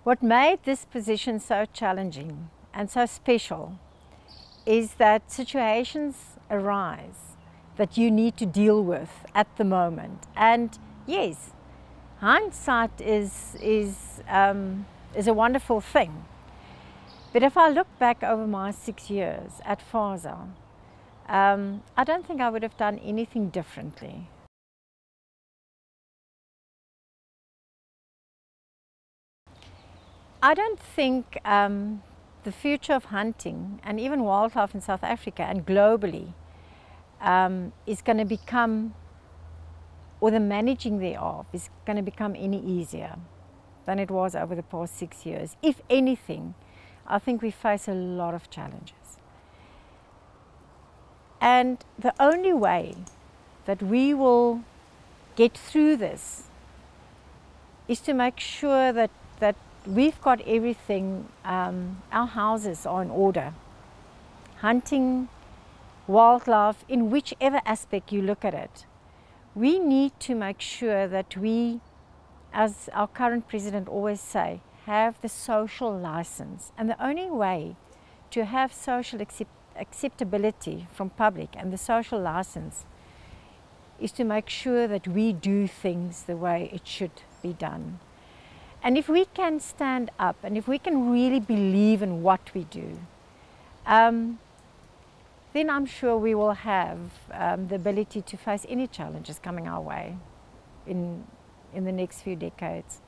What made this position so challenging and so special is that situations arise that you need to deal with at the moment. And yes, hindsight is a wonderful thing. But if I look back over my 6 years at PHASA, I don't think I would have done anything differently. I don't think the future of hunting and even wildlife in South Africa and globally is going to become, or the managing thereof is going to become any easier than it was over the past 6 years. If anything, I think we face a lot of challenges. And the only way that we will get through this is to make sure that we've got everything, our houses are in order. Hunting, wildlife, in whichever aspect you look at it, we need to make sure that we, as our current president always say, have the social license. And the only way to have social acceptability from public and the social license is to make sure that we do things the way it should be done. And if we can stand up and if we can really believe in what we do, then I'm sure we will have the ability to face any challenges coming our way in the next few decades.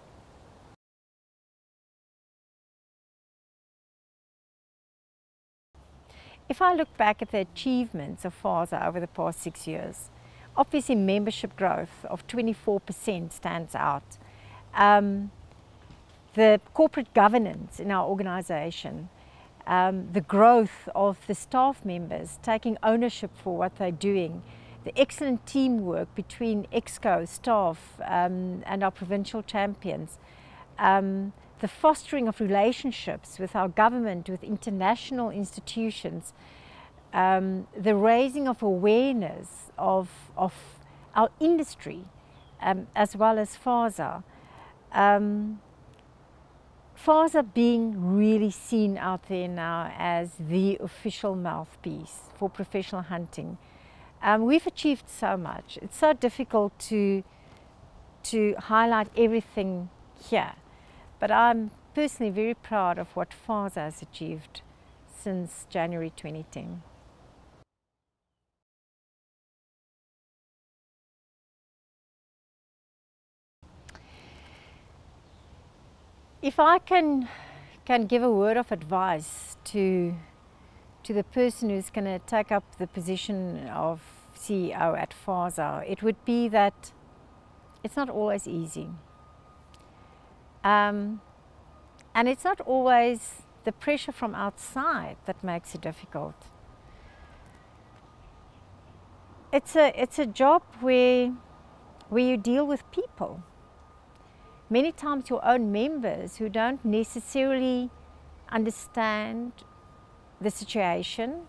If I look back at the achievements of PHASA over the past 6 years, obviously membership growth of 24% stands out. The corporate governance in our organization, the growth of the staff members taking ownership for what they're doing, the excellent teamwork between EXCO staff and our provincial champions, the fostering of relationships with our government, with international institutions, the raising of awareness of our industry as well as PHASA. PHASA being really seen out there now as the official mouthpiece for professional hunting. We've achieved so much. It's so difficult to highlight everything here, but I'm personally very proud of what PHASA has achieved since January 2010. If I can give a word of advice to the person who's going to take up the position of CEO at PHASA, it would be that it's not always easy. And it's not always the pressure from outside that makes it difficult. It's a job where you deal with people. Many times your own members who don't necessarily understand the situation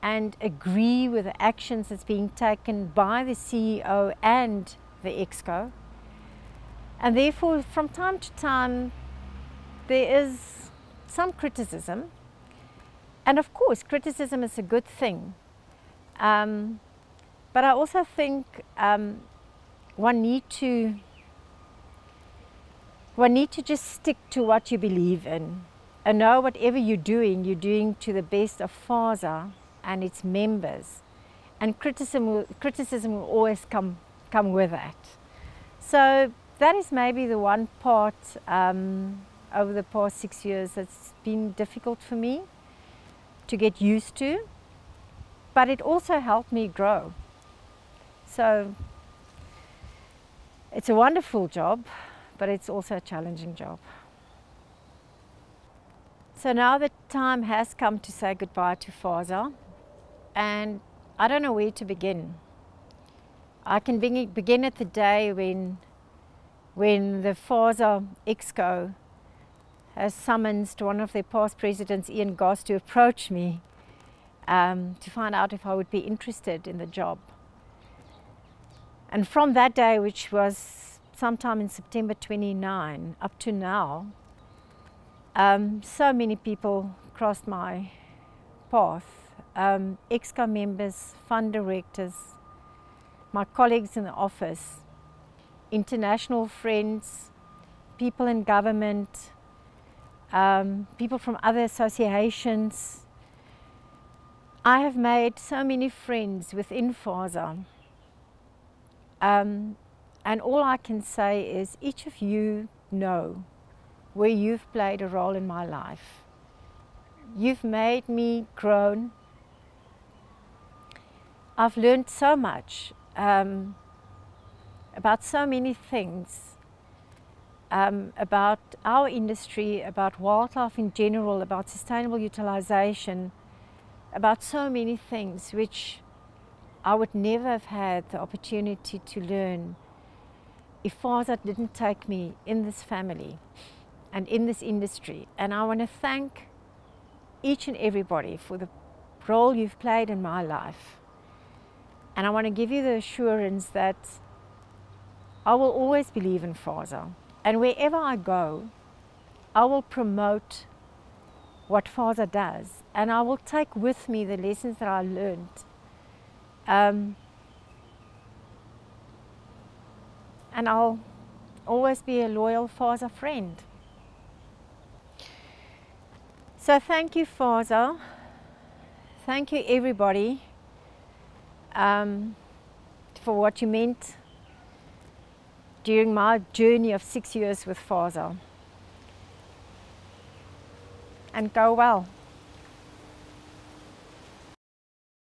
and agree with the actions that's being taken by the CEO and the EXCO. And therefore, from time to time, there is some criticism. And of course, criticism is a good thing. But I also think one need to just stick to what you believe in and know whatever you're doing to the best of PHASA and its members. And criticism will always come with that. So that is maybe the one part over the past 6 years that's been difficult for me to get used to, but it also helped me grow. So it's a wonderful job, but it's also a challenging job. So now the time has come to say goodbye to PHASA, and I don't know where to begin. I can begin at the day when the PHASA EXCO has summoned one of their past presidents, Ian Goss, to approach me to find out if I would be interested in the job. And from that day, which was sometime in September 29, up to now, So many people crossed my path. Exco members, fund directors, my colleagues in the office, international friends, people in government, people from other associations. I have made so many friends within PHASA. And all I can say is each of you know where you've played a role in my life. You've made me grown. I've learned so much about so many things, about our industry, about wildlife in general, about sustainable utilization, about so many things which I would never have had the opportunity to learn if PHASA didn't take me in this family and in this industry. And I want to thank each and everybody for the role you've played in my life. And I want to give you the assurance that I will always believe in PHASA. And wherever I go, I will promote what PHASA does. And I will take with me the lessons that I learned. And I'll always be a loyal PHASA friend. So thank you, PHASA. Thank you, everybody, for what you meant during my journey of 6 years with PHASA. And go well.